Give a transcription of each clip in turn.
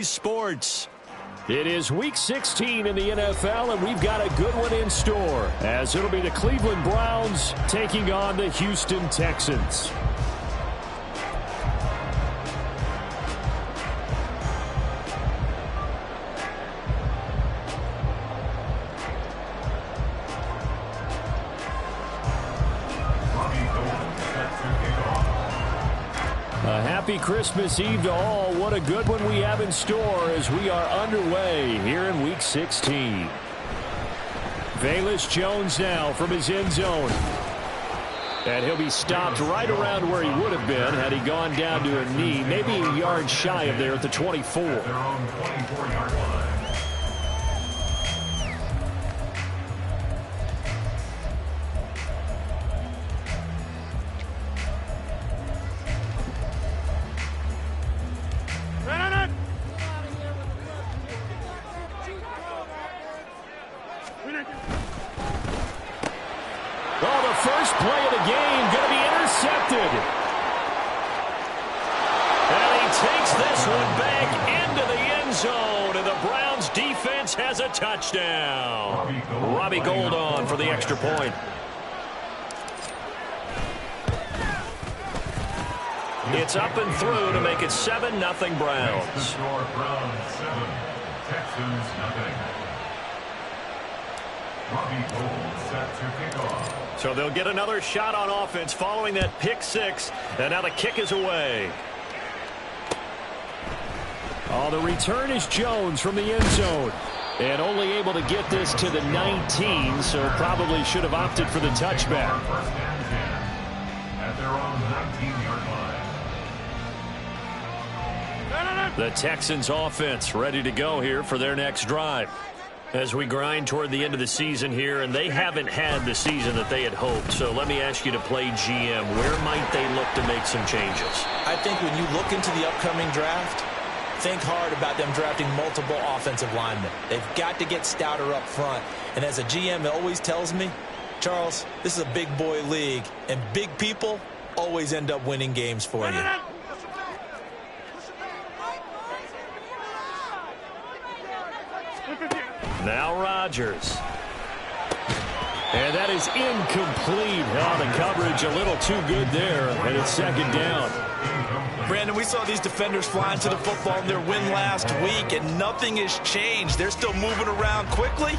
Sports. It is week 16 in the NFL, and we've got a good one in store, as it'll be the Cleveland Browns taking on the Houston Texans. A happy Christmas Eve to all. What a good one we have in store as we are underway here in week 16. Velus Jones now from his end zone. And he'll be stopped right around where he would have been had he gone down to a knee, maybe a yard shy of there at the 24. At their own 24-yard line. Oh, the first play of the game going to be intercepted. And he takes this one back into the end zone, and the Browns defense has a touchdown. Robbie Gould on for the extra point. It's up and through to make it 7-0 Browns. Browns 7, Texans nothing. Robbie Gould set to kick off. So they'll get another shot on offense following that pick six, and now the kick is away. Oh, the return is Jones from the end zone, and only able to get this to the 19, so probably should have opted for the touchback. First and 10 at their own 19-yard line. The Texans offense ready to go here for their next drive. As we grind toward the end of the season here, and they haven't had the season that they had hoped. So let me ask you to play GM. Where might they look to make some changes? I think when you look into the upcoming draft, think hard about them drafting multiple offensive linemen. They've got to get stouter up front. And as a GM, it always tells me, Charles, this is a big boy league, and big people always end up winning games for you. Now Rodgers. And that is incomplete. Oh, the coverage a little too good there, and it's second down. Brandon, we saw these defenders flying to the football in their win last week, and nothing has changed. They're still moving around quickly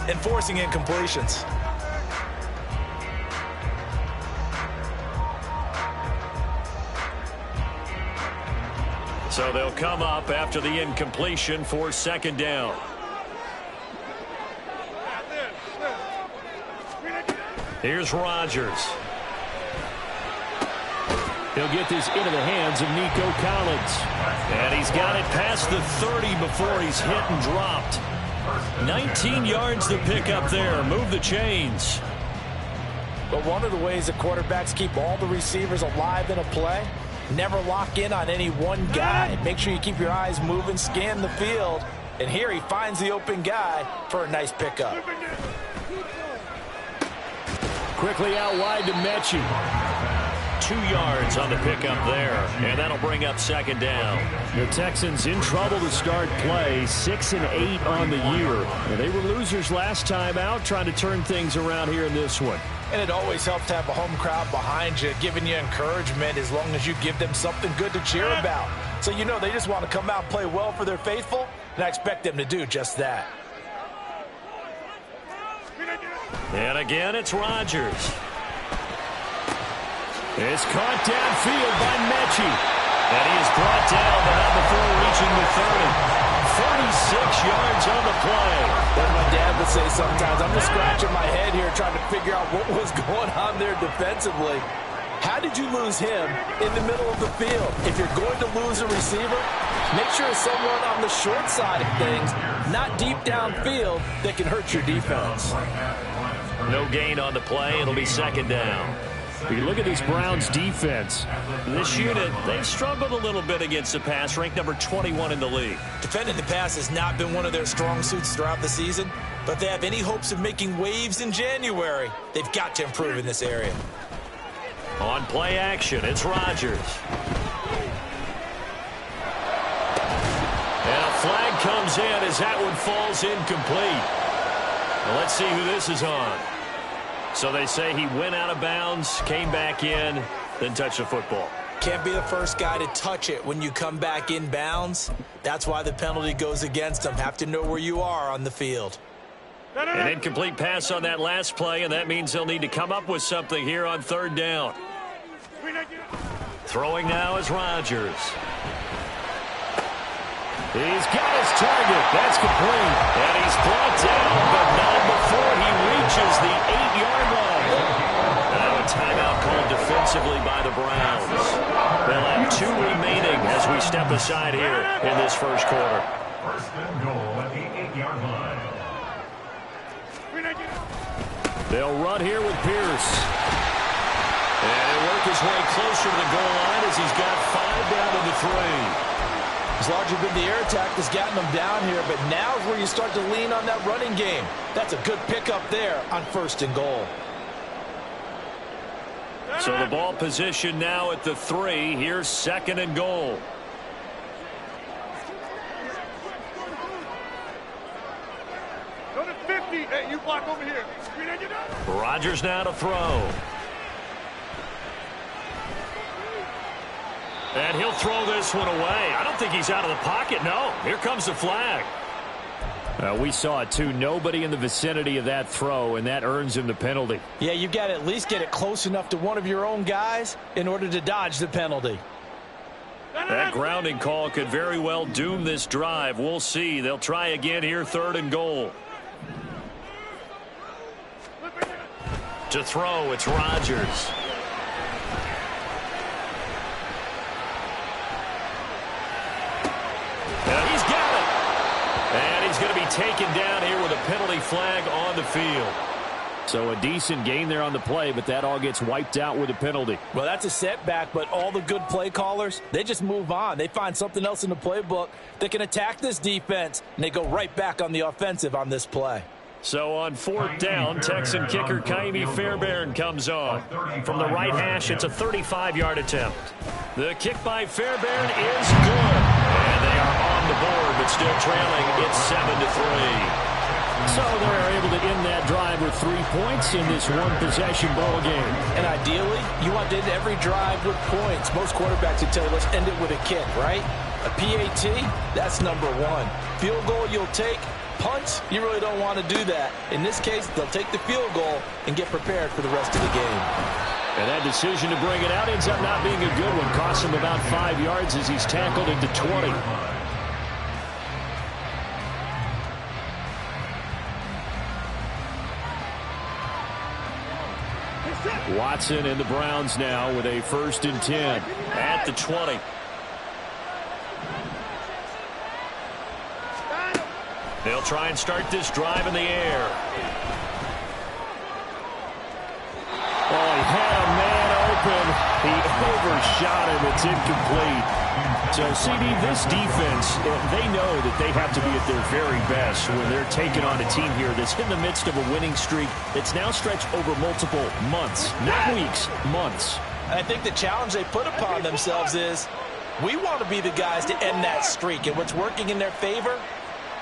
and forcing incompletions. So they'll come up after the incompletion for second down. Here's Rodgers. He'll get this into the hands of Nico Collins. And he's got it past the 30 before he's hit and dropped. 19 yards to pick up there. Move the chains. But one of the ways that quarterbacks keep all the receivers alive in a play, never lock in on any one guy. Make sure you keep your eyes moving, scan the field. And here he finds the open guy for a nice pickup. Quickly out wide to Mechie. 2 yards on the pickup there, and that'll bring up second down. The Texans in trouble to start play, 6-8 on the year. And they were losers last time out, trying to turn things around here in this one. And it always helps to have a home crowd behind you, giving you encouragement as long as you give them something good to cheer about. So you know they just want to come out and play well for their faithful, and I expect them to do just that. And again, it's Rodgers. It's caught downfield by Mechie. And he is brought down, but not before reaching the 30. 36 yards on the play. Like my dad would say sometimes, I'm just scratching my head here trying to figure out what was going on there defensively. How did you lose him in the middle of the field? If you're going to lose a receiver, make sure it's someone on the short side of things, not deep downfield, that can hurt your defense. No gain on the play. It'll be second down. If you look at this Browns defense, this unit, they've struggled a little bit against the pass, ranked number 21 in the league. Defending the pass has not been one of their strong suits throughout the season, but if they have any hopes of making waves in January, they've got to improve in this area. On play action, it's Rodgers. And a flag comes in as that one falls incomplete. Well, let's see who this is on. So they say he went out of bounds, came back in, then touched the football. Can't be the first guy to touch it when you come back in bounds. That's why the penalty goes against him. Have to know where you are on the field. An incomplete pass on that last play, and that means they'll need to come up with something here on third down. Throwing now is Rodgers. He's got his target. That's complete. And he's brought down, but not before he reaches the 8-yard line. Now a timeout called defensively by the Browns. They'll have 2 remaining as we step aside here in this first quarter. First and goal at the 8-yard line. They'll run here with Pierce. And he'll work his way closer to the goal line as he's got 5 down to the 3. It's largely been the air attack that's gotten them down here, but now is where you start to lean on that running game. That's a good pickup there on first and goal. So the ball position now at the 3. Here's second and goal. Go to 50. Hey, you block over here. Rodgers now to throw. And he'll throw this one away. I don't think he's out of the pocket. No, here comes the flag. We saw it, too. Nobody in the vicinity of that throw, and that earns him the penalty. Yeah, you've got to at least get it close enough to one of your own guys in order to dodge the penalty. That grounding call could very well doom this drive. We'll see. They'll try again here, third and goal. To throw, it's Rodgers. And he's got it. And he's going to be taken down here with a penalty flag on the field. So a decent gain there on the play, but that all gets wiped out with a penalty. Well, that's a setback, but all the good play callers, they just move on. They find something else in the playbook that can attack this defense, and they go right back on the offensive on this play. So on fourth down, Texan kicker Kaimi Fairbairn comes on. From the right hash, it's a 35-yard attempt. The kick by Fairbairn is good. And they are on the board, but still trailing. It's 7-3. So they're able to end that drive with 3 points in this one-possession ball game. And ideally, you want to end every drive with points. Most quarterbacks would tell you, let's end it with a kick, right? A PAT, that's number 1. Field goal you'll take. Punts, you really don't want to do that. In this case, they'll take the field goal and get prepared for the rest of the game. And that decision to bring it out ends up not being a good one. Costs him about 5 yards as he's tackled into 20. Watson and the Browns now with a 1st and 10 at the 20. They'll try and start this drive in the air. Oh, he had a man open. He overshot him. It's incomplete. So, CD, this defense, they know that they have to be at their very best when they're taking on a team here that's in the midst of a winning streak that's now stretched over multiple months, not weeks, months. I think the challenge they put upon themselves is we want to be the guys to end that streak. And what's working in their favor?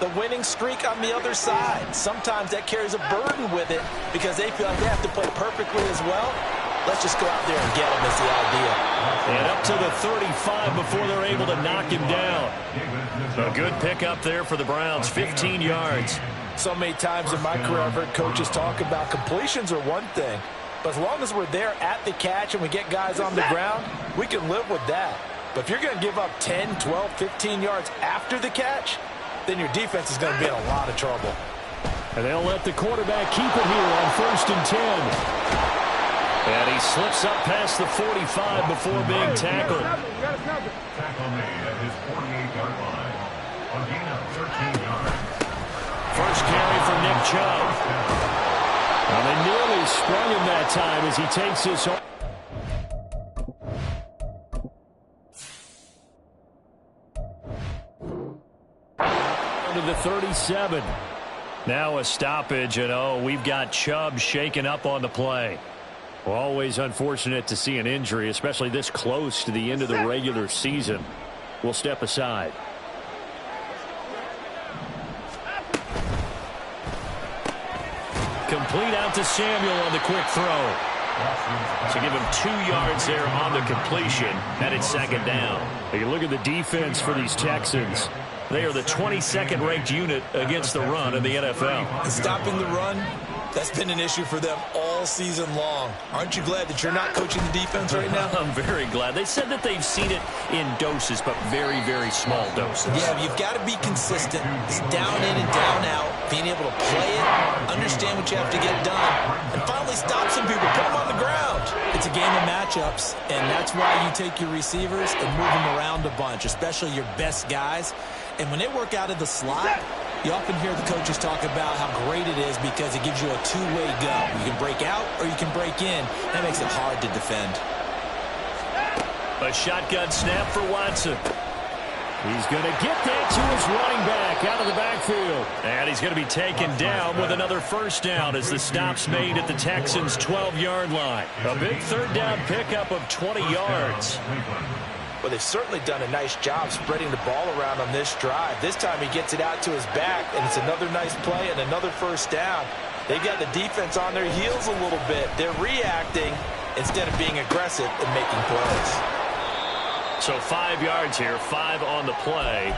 The winning streak on the other side. Sometimes that carries a burden with it because they feel like they have to play perfectly as well. Let's just go out there and get them is the idea. And up to the 35 before they're able to knock him down. A good pickup there for the Browns, 15 yards. So many times in my career I've heard coaches talk about completions are one thing, but as long as we're there at the catch and we get guys on the ground, we can live with that. But if you're going to give up 10, 12, 15 yards after the catch, then your defense is going to be in a lot of trouble. And they'll let the quarterback keep it here on 1st and 10. And he slips up past the 45 before being tackled. Tackle made at his 48-yard line. A gain of 13 yards. First carry for Nick Chubb. Well, they nearly sprung him that time as he takes this home. To the 37. Now a stoppage, and we've got Chubb shaken up on the play. Well, always unfortunate to see an injury, especially this close to the end of the regular season. We'll step aside. complete out to Samuel on the quick throw. So give him 2 yards there on the completion, and it's second down. You look at the defense for these Texans. They are the 22nd ranked unit against the run in the NFL. And stopping the run, that's been an issue for them all season long. Aren't you glad that you're not coaching the defense right now? I'm very glad. They said that they've seen it in doses, but very, very small doses. Yeah, you've got to be consistent. It's down in and down out, being able to play it, understand what you have to get done, and finally stop some people, put them on the ground. It's a game of matchups, and that's why you take your receivers and move them around a bunch, especially your best guys. And when they work out of the slot, you often hear the coaches talk about how great it is because it gives you a two-way go. You can break out or you can break in. That makes it hard to defend. A shotgun snap for Watson. He's going to get that to his running back out of the backfield. And he's going to be taken down with another first down as the stop's made at the Texans' 12-yard line. A big third down pickup of 20 yards. Well, they've certainly done a nice job spreading the ball around on this drive. This time he gets it out to his back, and it's another nice play and another first down. They've got the defense on their heels a little bit. They're reacting instead of being aggressive and making plays. So 5 yards here, 5 on the play,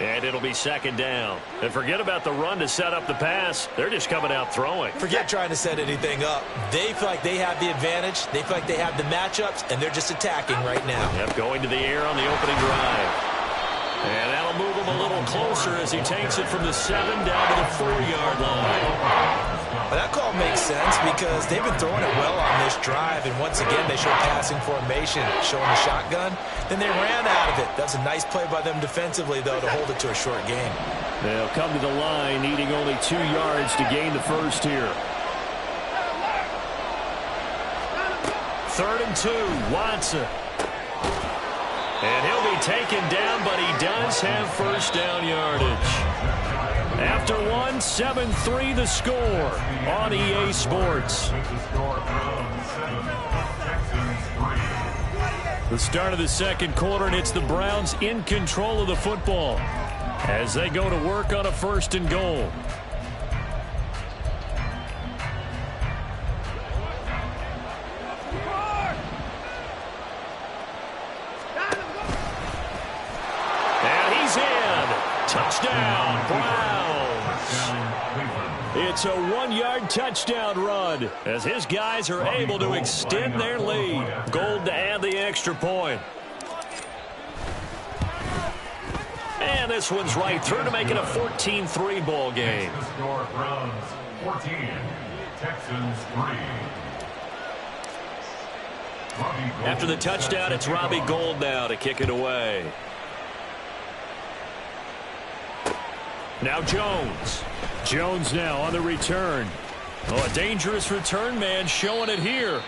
and it'll be second down. And forget about the run to set up the pass. They're just coming out throwing. Forget trying to set anything up. They feel like they have the advantage. They feel like they have the matchups, and they're just attacking right now. Yep, going to the air on the opening drive. And that'll move him a little closer as he takes it from the 7 down to the 4-yard line. Well, that call makes sense because they've been throwing it well on this drive, and once again they showed passing formation, showing the shotgun. Then they ran out of it. That's a nice play by them defensively, though, to hold it to a short game. They'll come to the line, needing only 2 yards to gain the first here. 3rd and 2, Watson. And he'll be taken down, but he does have first down yardage. After 7-3 the score on EA Sports. The start of the second quarter, and it's the Browns in control of the football as they go to work on a 1st and goal. And he's in. Touchdown, Browns. It's a 1-yard touchdown run as his guys are able to extend their lead. Gold to add the extra point. And this one's right through to make it a 14-3 ball game. The score, Browns 14, Texans 3. After the touchdown, it's Robbie Gould now to kick it away. Now Jones. Jones now on the return. Oh, a dangerous return man showing it here.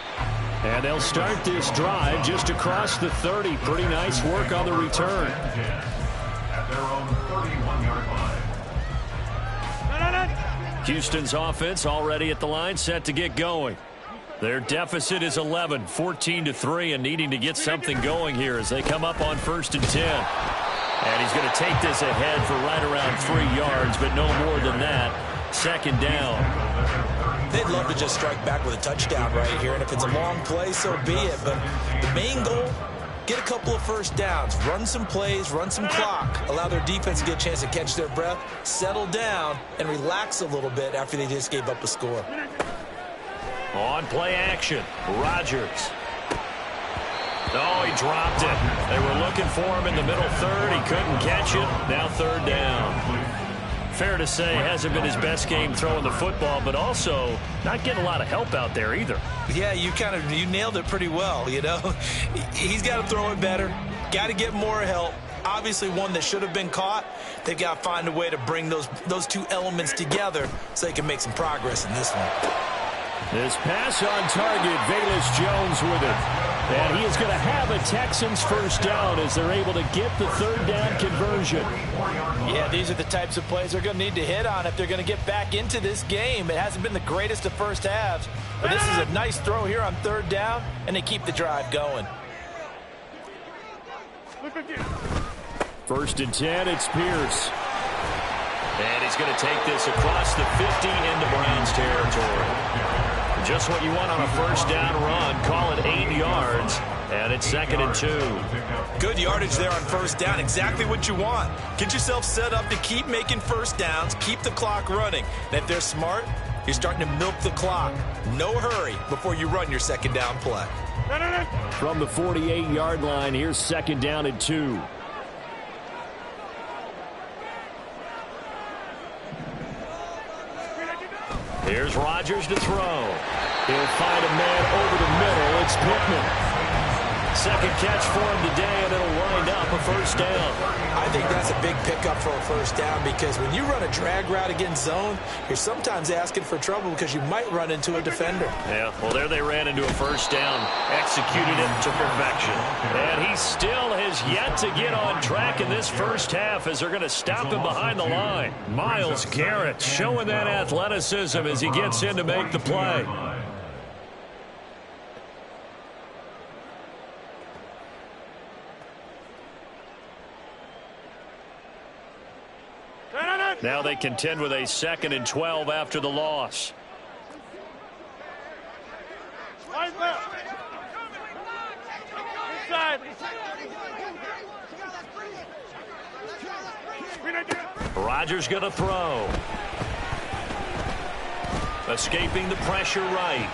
And they'll start this drive just across the 30. Pretty nice work on the return. At their own 31-yard line. Houston's offense already at the line, set to get going. Their deficit is 11, 14-3, and needing to get something going here as they come up on 1st and 10. And he's going to take this ahead for right around 3 yards, but no more than that. Second down. They'd love to just strike back with a touchdown right here, and if it's a long play, so be it. But the main goal, get a couple of first downs, run some plays, run some clock, allow their defense to get a chance to catch their breath, settle down, and relax a little bit after they just gave up a score. On play action, Rodgers. Oh, he dropped it. They were looking for him in the middle third. He couldn't catch it. Now 3rd down. Fair to say, hasn't been his best game throwing the football, but also not getting a lot of help out there either. Yeah, you nailed it pretty well, you know. He's got to throw it better. Got to get more help. Obviously one that should have been caught. They've got to find a way to bring those two elements together so they can make some progress in this one. This pass on target, Velus Jones with it. And he is going to have a Texans first down as they're able to get the 3rd down conversion. Yeah, these are the types of plays they're going to need to hit on if they're going to get back into this game. It hasn't been the greatest of first halves, but this is a nice throw here on 3rd down, and they keep the drive going. 1st and 10, it's Pierce. And he's going to take this across the 50 into Browns territory. Just what you want on a first down run. Call it 8 yards, and it's 2nd and 2. Good yardage there on first down. Exactly what you want. Get yourself set up to keep making first downs, keep the clock running. And if they're smart, you're starting to milk the clock. No hurry before you run your second down play. From the 48-yard line, here's 2nd down and 2. Here's Rodgers to throw. He'll find a man over the middle. It's Pittman. Second catch for him today, and it'll wind up a first down. I think that's a big pickup for a first down because when you run a drag route against zone, you're sometimes asking for trouble because you might run into a defender. Yeah, well, there they ran into a first down, executed it to perfection. And he still has yet to get on track in this first half as they're going to stop him behind the line. Myles Garrett showing that athleticism as he gets in to make the play. Now they contend with a 2nd and 12 after the loss. Rodgers going to throw. Escaping the pressure right.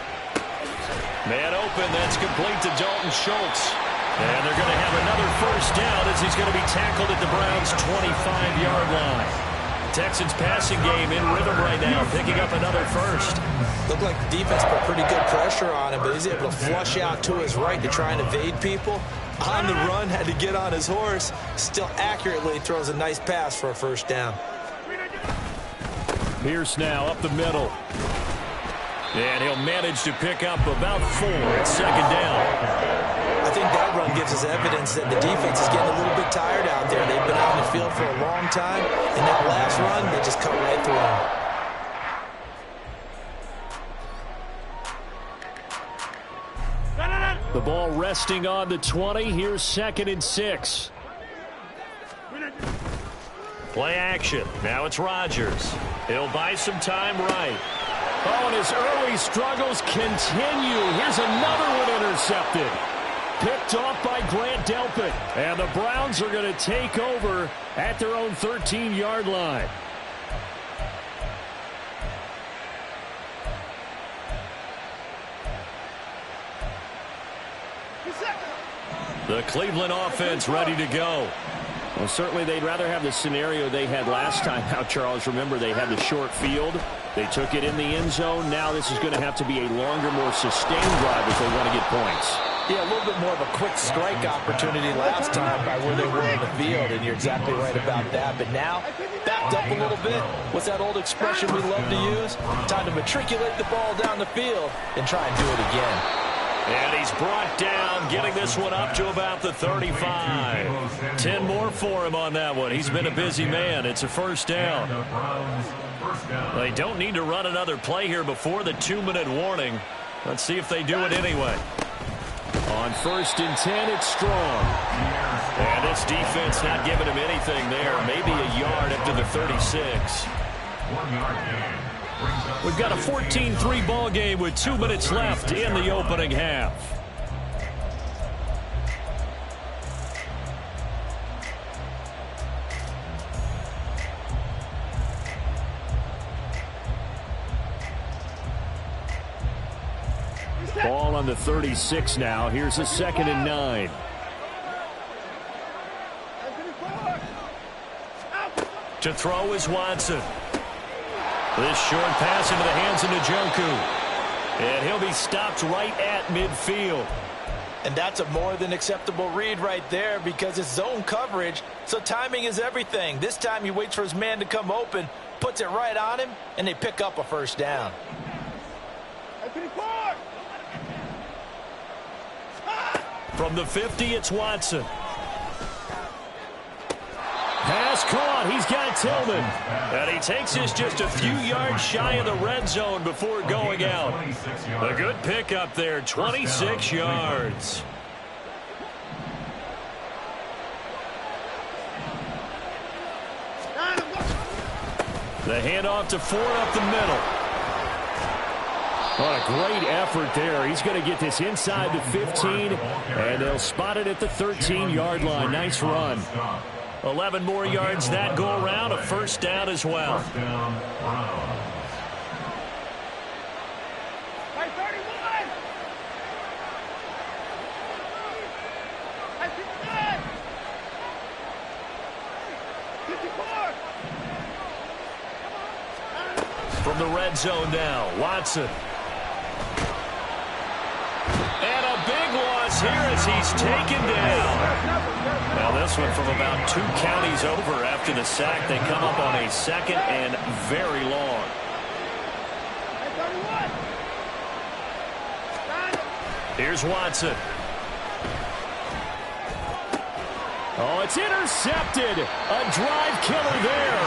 Man open, that's complete to Dalton Schultz. And they're going to have another first down as he's going to be tackled at the Browns' 25-yard line. Texans passing game in rhythm right now, picking up another first. Looked like the defense put pretty good pressure on him, but he's able to flush out to his right to try and evade people. On the run, had to get on his horse. Still accurately throws a nice pass for a first down. Pierce now up the middle. And he'll manage to pick up about 4 at 2nd down. I think that run gives us evidence that the defense is getting a little bit tired out there. They've been out in the field for a long time, and that last run, they just cut right through them. The ball resting on the 20. Here's 2nd and 6. Play action. Now it's Rodgers. He'll buy some time right. Oh, and his early struggles continue. Here's another one intercepted. Picked off by Grant Delpit. And the Browns are going to take over at their own 13-yard line. The Cleveland offense ready to go. Well, certainly they'd rather have the scenario they had last time out, Charles. Remember, they had the short field. They took it in the end zone. Now this is going to have to be a longer, more sustained drive if they want to get points. Yeah, a little bit more of a quick strike opportunity last time by where they were in the field, and you're exactly right about that. But now, backed up a little bit. What's that old expression we love to use? Time to matriculate the ball down the field and try and do it again. And he's brought down, getting this one up to about the 35. 10 more for him on that one. He's been a busy man. It's a first down. They don't need to run another play here before the 2-minute warning. Let's see if they do it anyway. On 1st and 10, it's Strong. And this defense not giving him anything there. Maybe a yard up to the 36. 1 yard gain. We've got a 14-3 ball game with 2 minutes left in the opening half. Ball on the 36 now. Here's a 2nd and 9. To throw is Watson. This short pass into the hands of Njoku. And he'll be stopped right at midfield. And that's a more than acceptable read right there because it's zone coverage, so timing is everything. This time he waits for his man to come open, puts it right on him, and they pick up a first down. From the 50, it's Watson. Pass caught. He's got Tillman. And he takes this just a few yards shy of the red zone before going out. A good pickup there, 26 yards. The handoff to Ford up the middle. What a great effort there. He's going to get this inside the 15, and they'll spot it at the 13-yard line. Nice run. 11 more yards that go around, a first down as well. From the red zone now, Watson. And a big loss here as he's taken down. Now this one from about 2 counties over after the sack. They come up on a second and very long. Here's Watson. Oh, it's intercepted. A drive killer there.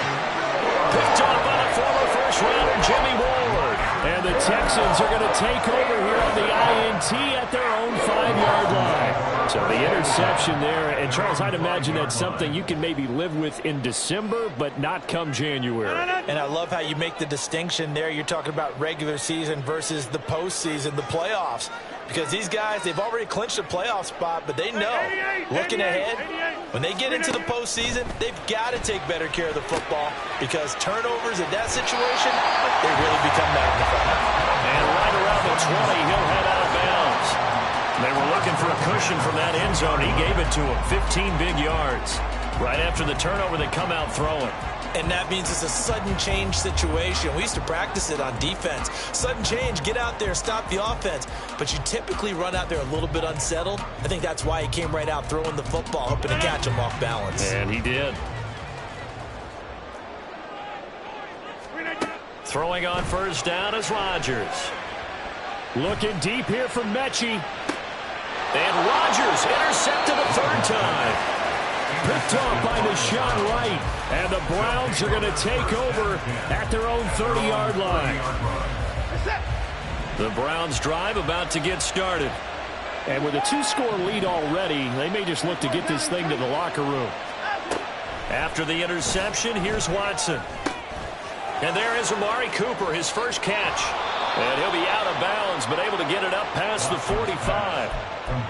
Picked up by the former first-rounder Jimmy Ward. And the Texans are going to take over here on the INT at their own 5-yard line. So the interception there. And, Charles, I'd imagine that's something you can maybe live with in December, but not come January. And I love how you make the distinction there. You're talking about regular season versus the postseason, the playoffs. Because these guys, they've already clinched a playoff spot, but they know, looking ahead, when they get into the postseason, they've got to take better care of the football because turnovers in that situation, they really become magnified. And right around the 20, he'll head out of bounds. They were looking for a cushion from that end zone. He gave it to him, 15 big yards. Right after the turnover, they come out throwing. And that means it's a sudden change situation. We used to practice it on defense. Sudden change, get out there, stop the offense. But you typically run out there a little bit unsettled. I think that's why he came right out throwing the football, hoping to catch him off balance. And he did. Throwing on first down is Rodgers. Looking deep here from Mechie. And Rodgers intercepted a third time. Picked off by Deshaun Wright. And the Browns are going to take over at their own 30-yard line. The Browns drive about to get started. And with a 2-score lead already, they may just look to get this thing to the locker room. After the interception, here's Watson. And there is Amari Cooper, his first catch. And he'll be out of bounds, but able to get it up past the 45.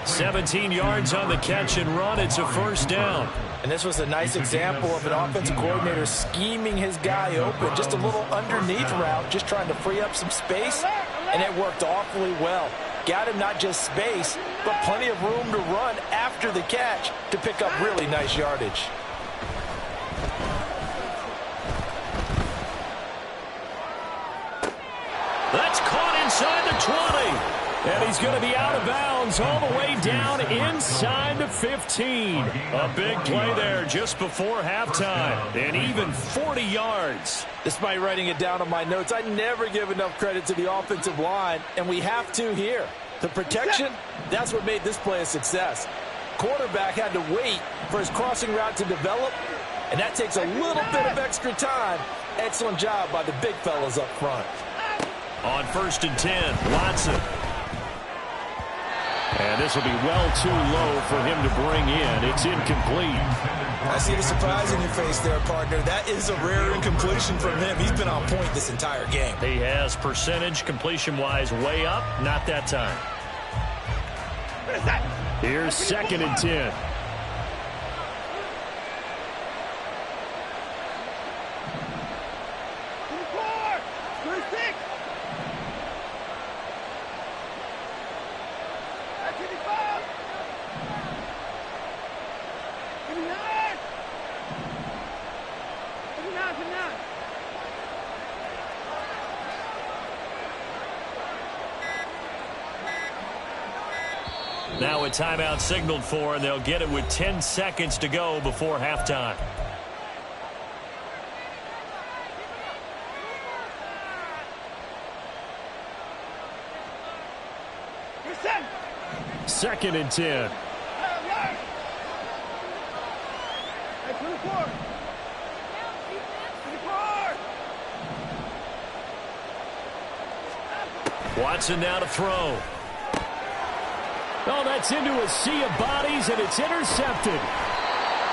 17 yards on the catch and run. It's a first down. And this was a nice example of an offensive coordinator scheming his guy open. Just a little underneath route, just trying to free up some space. And it worked awfully well. Got him not just space, but plenty of room to run after the catch to pick up really nice yardage. That's caught inside the 20. And he's going to be out of bounds all the way down inside the 15. A big play there just before halftime. And even 40 yards. Despite writing it down on my notes, I never give enough credit to the offensive line, and we have to here. The protection, that's what made this play a success. Quarterback had to wait for his crossing route to develop, and that takes a little bit of extra time. Excellent job by the big fellas up front. On 1st and 10, Watson. And this will be well too low for him to bring in. It's incomplete. I see the surprise in your face there, partner. That is a rare incompletion from him. He's been on point this entire game. He has percentage completion-wise way up. Not that time. Here's 2nd and 10. Now a timeout signaled for, and they'll get it with 10 seconds to go before halftime. Second and 10. Watson now to throw. Oh, that's into a sea of bodies, and it's intercepted.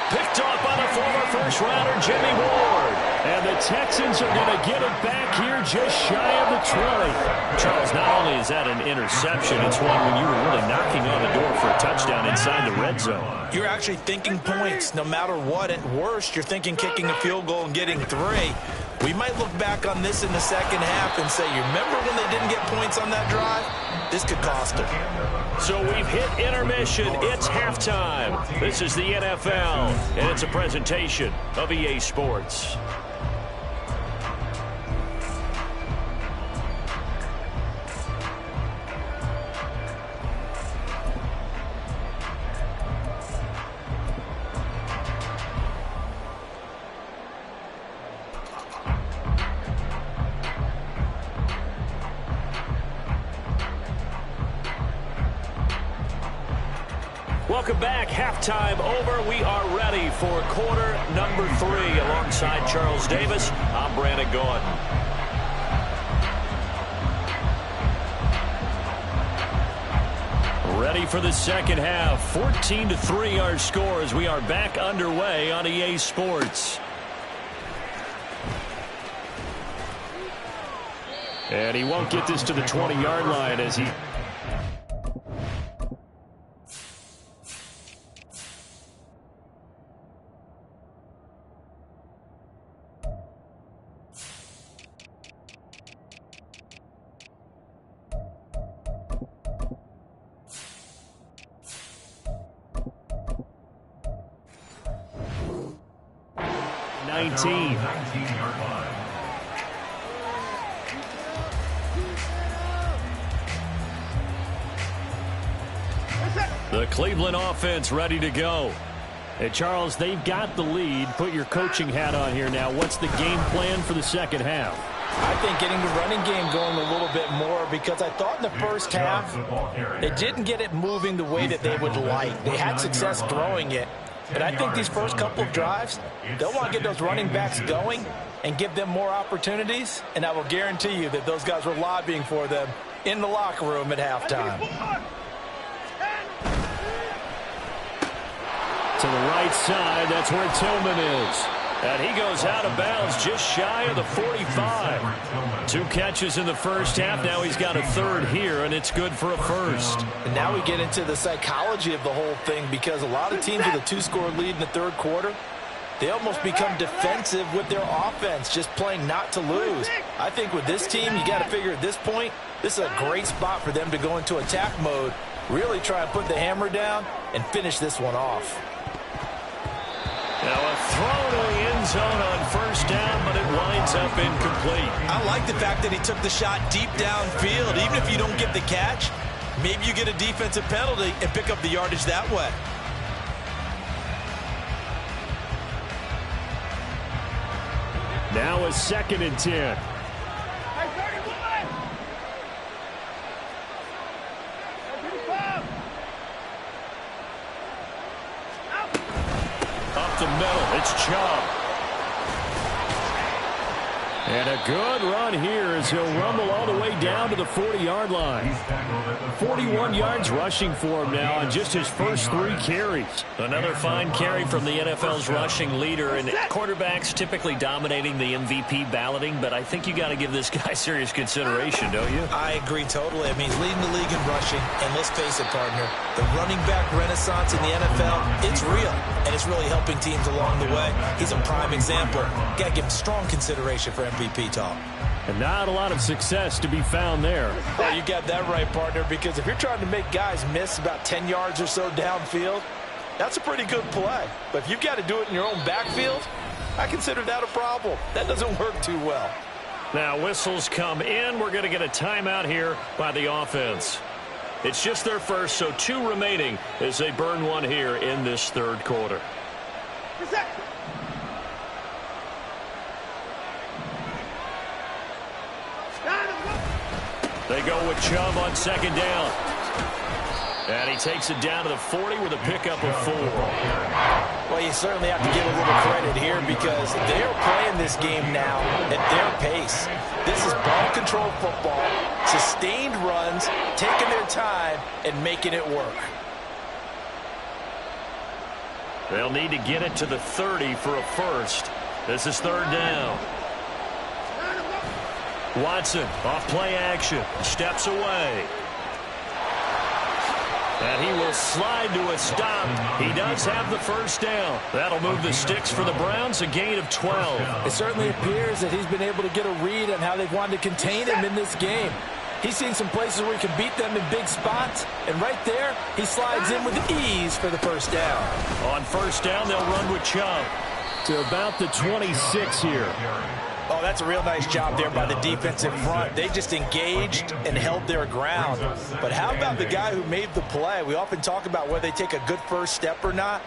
Picked off by the former first-rounder Jimmy Ward. And the Texans are going to get it back here just shy of the 20. Charles, not only is that an interception, it's one when you were really knocking on the door for a touchdown inside the red zone. You're actually thinking points no matter what. At worst, you're thinking kicking a field goal and getting 3. We might look back on this in the second half and say, you remember when they didn't get points on that drive? This could cost them. So we've hit intermission. It's halftime. This is the NFL, and it's a presentation of EA Sports. Welcome back. Halftime over. We are ready for quarter number 3. Alongside Charles Davis, I'm Brandon Gordon. Ready for the second half. 14-3 our score as we are back underway on EA Sports. And he won't get this to the 20-yard line as he... The Cleveland offense ready to go. Hey, Charles, they've got the lead. Put your coaching hat on here now. What's the game plan for the second half? I think getting the running game going a little bit more, because I thought in the first half they didn't get it moving the way that they would like. They had success throwing it. But I think these first couple of drives, they'll want to get those running backs going and give them more opportunities. And I will guarantee you that those guys were lobbying for them in the locker room at halftime. To the right side, that's where Tillman is. And he goes out of bounds just shy of the 45. 2 catches in the first half. Now he's got a third here, and it's good for a first. And now we get into the psychology of the whole thing, because a lot of teams with a 2-score lead in the third quarter, they almost become defensive with their offense, just playing not to lose. I think with this team, you got to figure at this point, this is a great spot for them to go into attack mode, really try and put the hammer down and finish this one off. Now a throw to the end zone on first down, but it winds up incomplete. I like the fact that he took the shot deep downfield. Even if you don't get the catch, maybe you get a defensive penalty and pick up the yardage that way. Now a 2nd and 10. Up the middle, it's Chubb. And a good run here as he'll rumble all the way down to the 40-yard line. 41 yards rushing for him now on just his first 3 carries. Another fine carry from the NFL's rushing leader, and quarterbacks typically dominating the MVP balloting, but I think you got to give this guy serious consideration, don't you? I agree totally. I mean, he's leading the league in rushing, and let's face it, partner, the running back renaissance in the NFL, it's real, and it's really helping teams along the way. He's a prime example. Got to give him strong consideration for MVP talk. And not a lot of success to be found there. Well, you got that right, partner, because if you're trying to make guys miss about 10 yards or so downfield, that's a pretty good play. But if you've got to do it in your own backfield, I consider that a problem. That doesn't work too well. Now whistles come in. We're going to get a timeout here by the offense. It's just their first, so 2 remaining as they burn one here in this third quarter. They go with Chubb on 2nd down. And he takes it down to the 40 with a pickup of 4. Well, you certainly have to give a little credit here, because they're playing this game now at their pace. This is ball control football, sustained runs, taking their time, and making it work. They'll need to get it to the 30 for a first. This is third down. Watson off play action. Steps away. And he will slide to a stop. He does have the first down. That'll move the sticks for the Browns, a gain of 12. It certainly appears that he's been able to get a read on how they've wanted to contain him in this game. He's seen some places where he can beat them in big spots, and right there, he slides in with ease for the first down. On first down, they'll run with Chubb to about the 26 here. Oh, that's a real nice job there by the defensive front. They just engaged and held their ground. But how about the guy who made the play? We often talk about whether they take a good first step or not.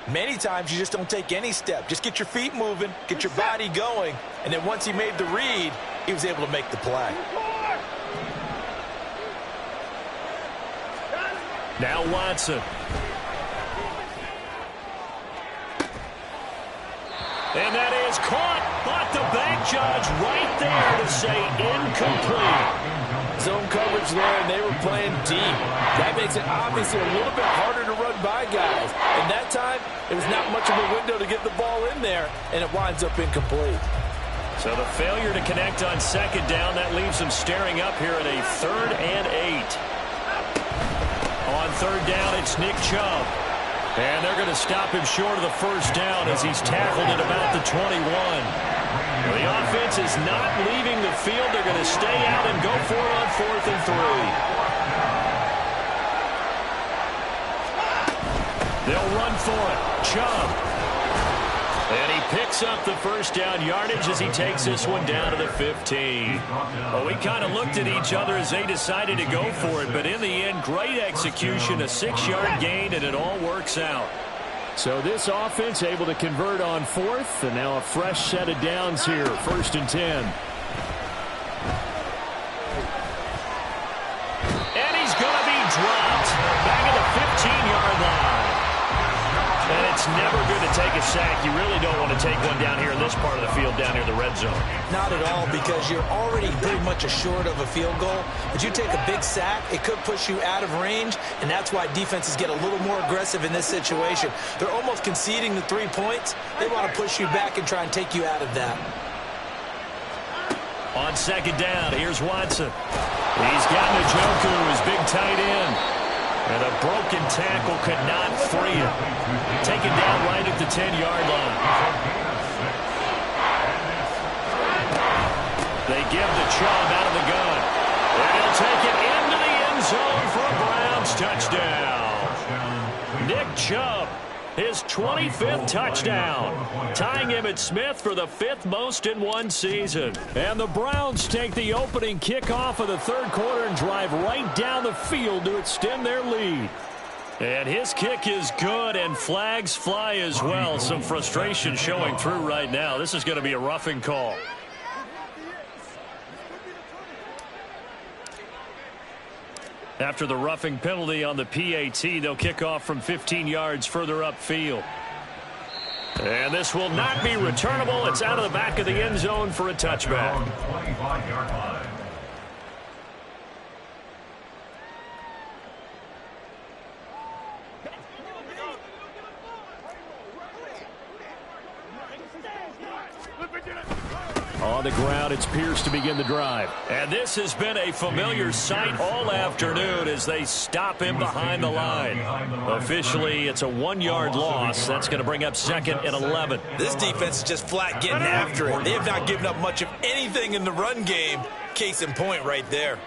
Many times you just don't take any step. Just get your feet moving, get your body going, and then once he made the read, he was able to make the play. Now Watson. And that is caught, but the bank judge right there to say incomplete. Zone coverage there, and they were playing deep. That makes it obviously a little bit harder to run by guys. And that time, it was not much of a window to get the ball in there, and it winds up incomplete. So the failure to connect on second down, that leaves them staring up here at a 3rd and 8. On third down, it's Nick Chubb. And they're going to stop him short of the first down as he's tackled at about the 21. The offense is not leaving the field. They're going to stay out and go for it on 4th and 3. They'll run for it. Chubb. And he picks up the first down yardage as he takes this one down to the 15. Well, we kind of looked at each other as they decided to go for it, but in the end, great execution, a 6-yard gain, and it all works out. So this offense able to convert on 4th, and now a fresh set of downs here, 1st and 10. And he's going to be dropped back at the 15-yard line. And it's never good to take a sack. You really don't want to take one down here in this part of the field, down near the red zone. Not at all, because you're already pretty much assured of a field goal. But you take a big sack, it could push you out of range, and that's why defenses get a little more aggressive in this situation. They're almost conceding the 3 points. They want to push you back and try and take you out of that. On second down, here's Watson. He's got Njoku, his big tight end. And a broken tackle could not free him. Taken down right at the 10-yard line. They give the Chubb out of the gun. And he'll take it into the end zone for a Browns touchdown. Nick Chubb, his 25th touchdown, tying him at Smith for the 5th most in one season. And the Browns take the opening kickoff of the 3rd quarter and drive right down the field to extend their lead. And his kick is good, and flags fly as well. Some frustration showing through right now. This is going to be a roughing call. After the roughing penalty on the PAT, they'll kick off from 15 yards further upfield. And this will not be returnable. It's out of the back of the end zone for a touchback. 25-yard line. On the ground, it's Pierce to begin the drive. And this has been a familiar sight all afternoon as they stop him behind the line. Officially, it's a 1-yard loss. That's going to bring up 2nd and 11. This defense is just flat getting after it. They have not given up much of anything in the run game. Case in point right there.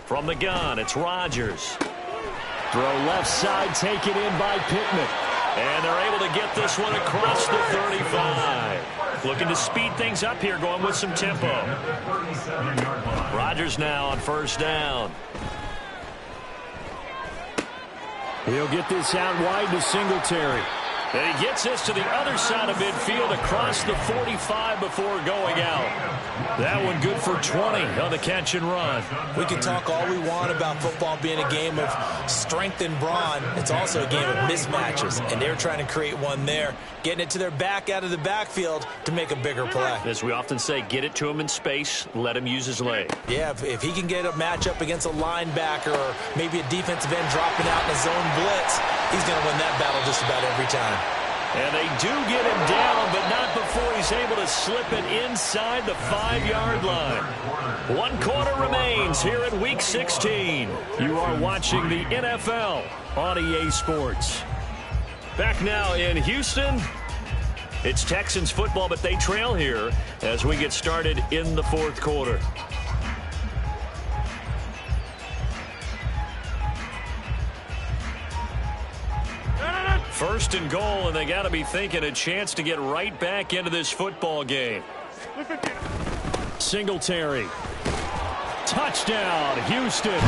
From the gun, it's Rodgers. Throw left side, taken in by Pittman. And they're able to get this one across the 35. Looking to speed things up here, going with some tempo. Rodgers now on first down. He'll get this out wide to Singletary. And he gets this to the other side of midfield across the 45 before going out. That one good for 20 on the catch and run. We can talk all we want about football being a game of strength and brawn. It's also a game of mismatches, and they're trying to create one there, getting it to their back out of the backfield to make a bigger play. As we often say, get it to him in space, let him use his leg. Yeah, if he can get a matchup against a linebacker or maybe a defensive end dropping out in a zone blitz, he's going to win that battle just about every time. And they do get him down, but not before he's able to slip it inside the 5-yard line. 1 quarter remains here in Week 16. You are watching the NFL on EA Sports. Back now in Houston. It's Texans football, but they trail here as we get started in the 4th quarter. First and goal, and they got to be thinking a chance to get right back into this football game. Singletary. Touchdown, Houston.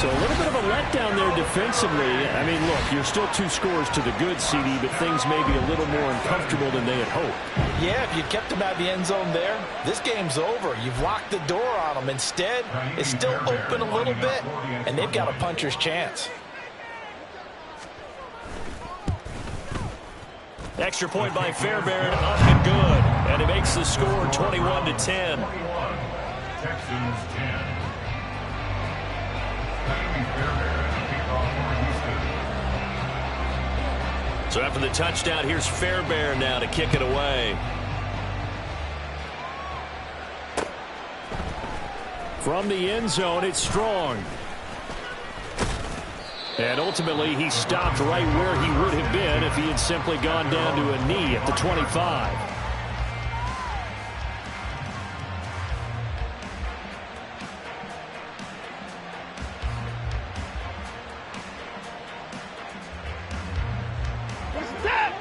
So a little bit of a letdown there defensively. I mean, look, you're still 2 scores to the good, CD, but things may be a little more uncomfortable than they had hoped. Yeah, if you kept them out of the end zone there, this game's over. You've locked the door on them. Instead, it's still open a little bit, and they've got a puncher's chance. Extra point by Fairbairn, up and good. And it makes the score 21-10. Texans 10. So after the touchdown, here's Fairbairn now to kick it away. From the end zone, it's Strong. And ultimately, he stopped right where he would have been if he had simply gone down to a knee at the 25.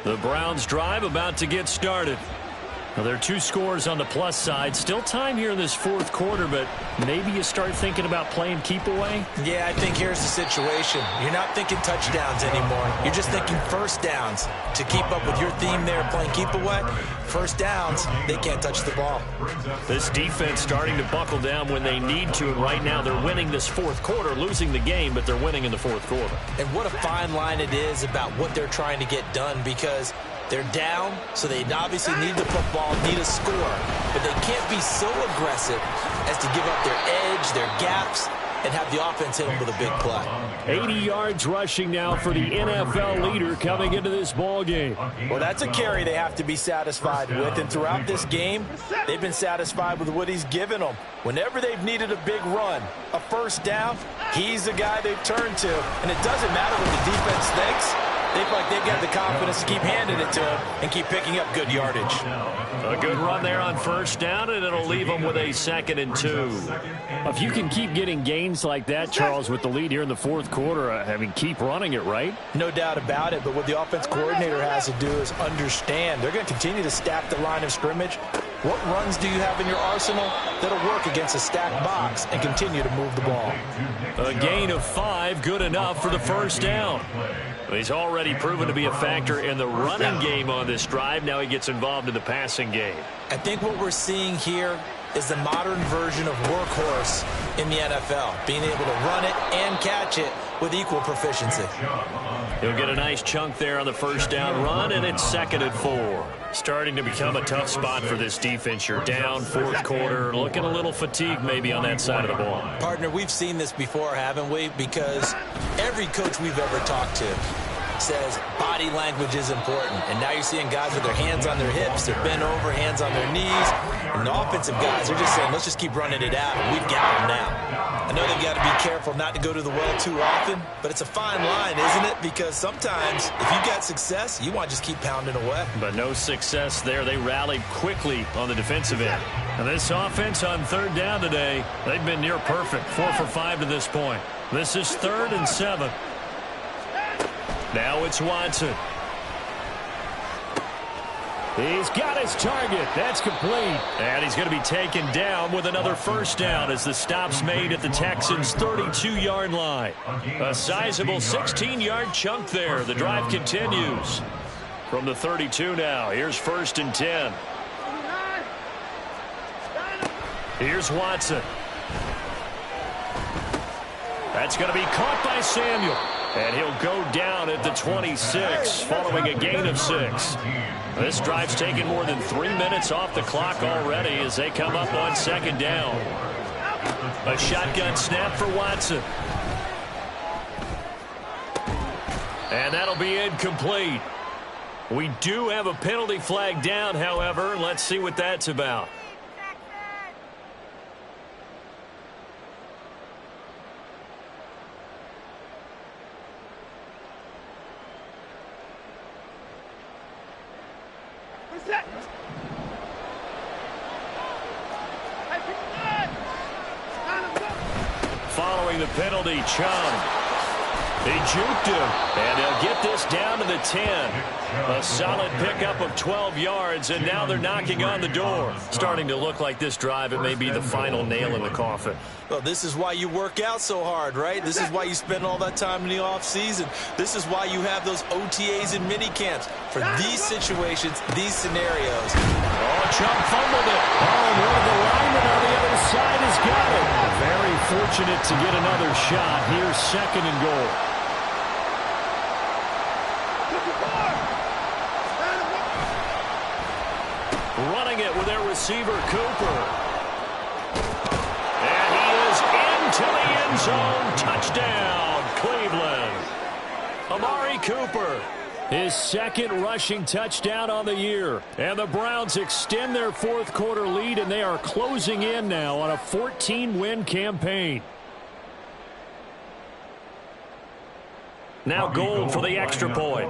The Browns drive about to get started. Well, there are 2 scores on the plus side. Still time here in this 4th quarter, but maybe you start thinking about playing keep away? Yeah, I think here's the situation. You're not thinking touchdowns anymore. You're just thinking first downs. To keep up with your theme there, playing keep away, first downs, they can't touch the ball. This defense starting to buckle down when they need to, and right now they're winning this 4th quarter, losing the game, but they're winning in the 4th quarter. And what a fine line it is about what they're trying to get done, because they're down, so they obviously need the football, need a score. But they can't be so aggressive as to give up their edge, their gaps, and have the offense hit them with a big play. 80 yards rushing now for the NFL leader coming into this ball game. Well, that's a carry they have to be satisfied with. And throughout this game, they've been satisfied with what he's given them. Whenever they've needed a big run, a first down, he's the guy they've turned to. And it doesn't matter what the defense thinks. They feel like they've got the confidence to keep handing it to him and keep picking up good yardage. A good run there on first down, and it'll leave them with a 2nd and 2. If you can keep getting gains like that, Charles, with the lead here in the 4th quarter, I mean, keep running it, right? No doubt about it, but what the offense coordinator has to do is understand. They're going to continue to stack the line of scrimmage. What runs do you have in your arsenal that'll work against a stacked box and continue to move the ball? A gain of 5, good enough for the first down. He's already proven to be a factor in the running game on this drive. Now he gets involved in the passing game. I think what we're seeing here is the modern version of workhorse in the NFL, being able to run it and catch it with equal proficiency. He'll get a nice chunk there on the first down run, and it's 2nd and 4. Starting to become a tough spot for this defense. You're down 4th quarter, looking a little fatigued maybe on that side of the ball. Partner, we've seen this before, haven't we? Because every coach we've ever talked to says body language is important. And now you're seeing guys with their hands on their hips, they're bent over, hands on their knees. And the offensive guys, they're just saying, let's just keep running it out, and we've got them now. I know they've got to be careful not to go to the well too often, but it's a fine line, isn't it? Because sometimes if you've got success, you want to just keep pounding away. But no success there. They rallied quickly on the defensive end. And this offense on 3rd down today, they've been near perfect. 4 for 5 to this point. This is 3rd and 7. Now it's Watson. He's got his target. That's complete. And he's going to be taken down with another first down as the stop's made at the Texans' 32-yard line. A sizable 16-yard chunk there. The drive continues. From the 32 now, here's 1st and 10. Here's Watson. That's going to be caught by Samuel. And he'll go down at the 26 following a gain of 6. This drive's taken more than 3 minutes off the clock already as they come up on 2nd down. A shotgun snap for Watson. And that'll be incomplete. We do have a penalty flag down, however. Let's see what that's about. Following the penalty, Chum. He juked him, and they'll get this down to the 10. A solid pickup of 12 yards, and now they're knocking on the door. Starting to look like this drive, it may be the final nail in the coffin. Well, this is why you work out so hard, right? This is why you spend all that time in the offseason. This is why you have those OTAs and mini camps. For these situations, these scenarios. Oh, Chum fumbled it. Oh, and one of the linemen on the other side has got it. Very fortunate to get another shot. Here's 2nd and goal. Running it with their receiver, Cooper. And he is into the end zone. Touchdown, Cleveland. Amari Cooper. His 2nd rushing touchdown on the year. And the Browns extend their 4th quarter lead, and they are closing in now on a 14-win campaign. Now Gold for the extra point.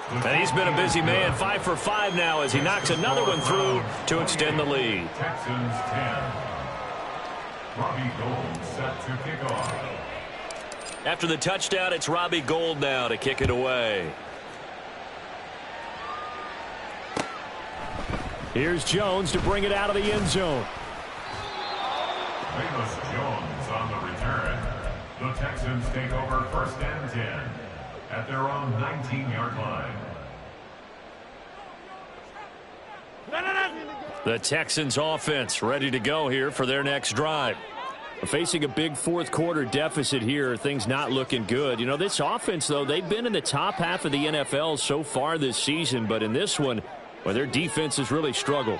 And he's been a busy man, 5 for 5 now as he knocks another one through to extend the lead. Texans 10. Robbie Gould set to kick off. After the touchdown, it's Robbie Gould now to kick it away. Here's Jones to bring it out of the end zone. Amos Jones on the return. The Texans take over 1st and 10 at their own 19-yard line. The Texans offense ready to go here for their next drive. Facing a big 4th quarter deficit here, things not looking good. You know, this offense, though, they've been in the top half of the NFL so far this season, but in this one, well, their defense has really struggled.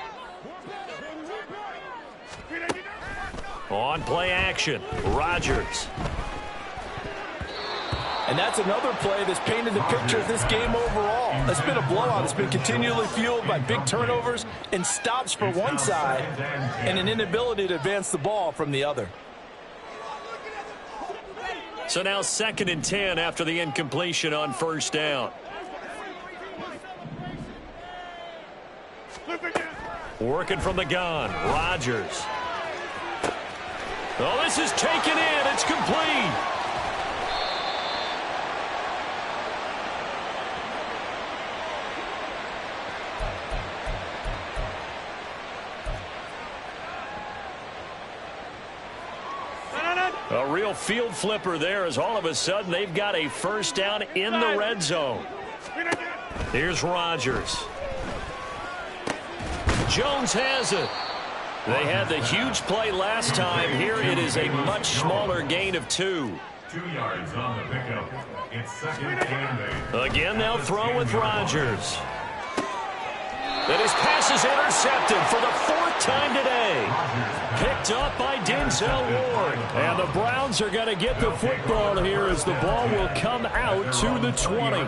On play action, Rodgers. And that's another play that's painted the picture of this game overall. It's been a blowout. It's been continually fueled by big turnovers and stops for one side and an inability to advance the ball from the other. So now 2nd and 10 after the incompletion on 1st down. Working from the gun, Rodgers. Oh, this is taken in. It's complete. A real field flipper there as all of a sudden they've got a 1st down in the red zone. Here's Rodgers. Jones has it. They had the huge play last time. Here it is a much smaller gain of 2. 2 yards on the pickup. It's 2nd and 8. Again, they'll throw with Rodgers. And his pass is intercepted for the 4th time today. Picked up by Denzel Ward. And the Browns are going to get the football here as the ball will come out to the 20.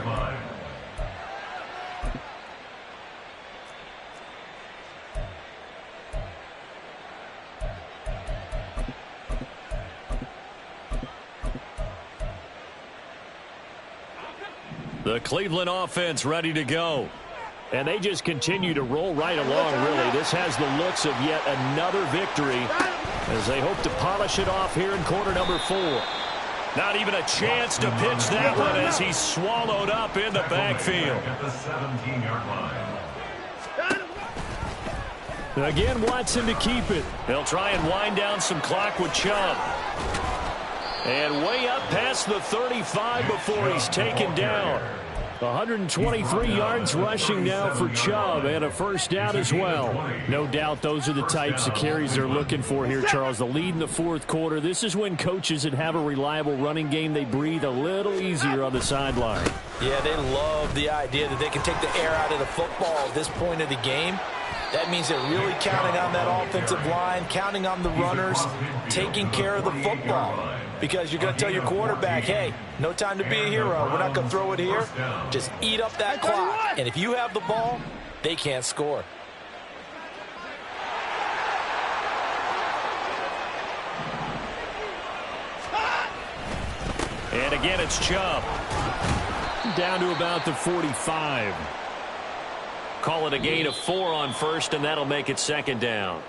The Cleveland offense ready to go. And they just continue to roll right along, really. This has the looks of yet another victory as they hope to polish it off here in quarter number 4. Not even a chance to pitch that one as he's swallowed up in the backfield. At the 17-yard line. Again, Watson to keep it. They'll try and wind down some clock with Chubb. And way up past the 35 before he's taken down. 123 yards rushing now for Chubb, and a first down as well. No doubt those are the types of carries they're looking for here, Charles. The lead in the fourth quarter. This is when coaches that have a reliable running game, they breathe a little easier on the sideline. Yeah, they love the idea that they can take the air out of the football at this point of the game. That means they're really counting on that offensive line, counting on the runners, taking care of the football. Because you're going to tell your quarterback, hey, no time to be a hero. We're not going to throw it here. Just eat up that clock. And if you have the ball, they can't score. And again, it's Chubb. Down to about the 45. Call it a gain of 4 on first, and that'll make it second down.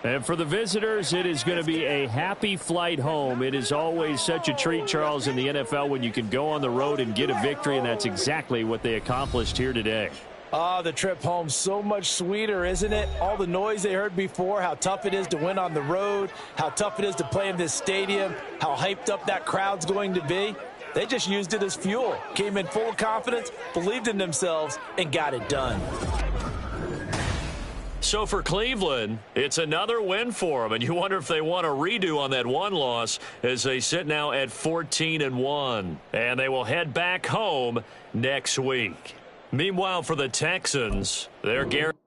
And for the visitors, it is going to be a happy flight home. It is always such a treat, Charles, in the NFL when you can go on the road and get a victory, and that's exactly what they accomplished here today. The trip home so much sweeter, isn't it? All the noise they heard before, how tough it is to win on the road, how tough it is to play in this stadium, how hyped up that crowd's going to be. They just used it as fuel, came in full of confidence, believed in themselves, and got it done. So for Cleveland, it's another win for them, and you wonder if they want a redo on that one loss as they sit now at 14-1, and they will head back home next week. Meanwhile, for the Texans, they're guaranteed.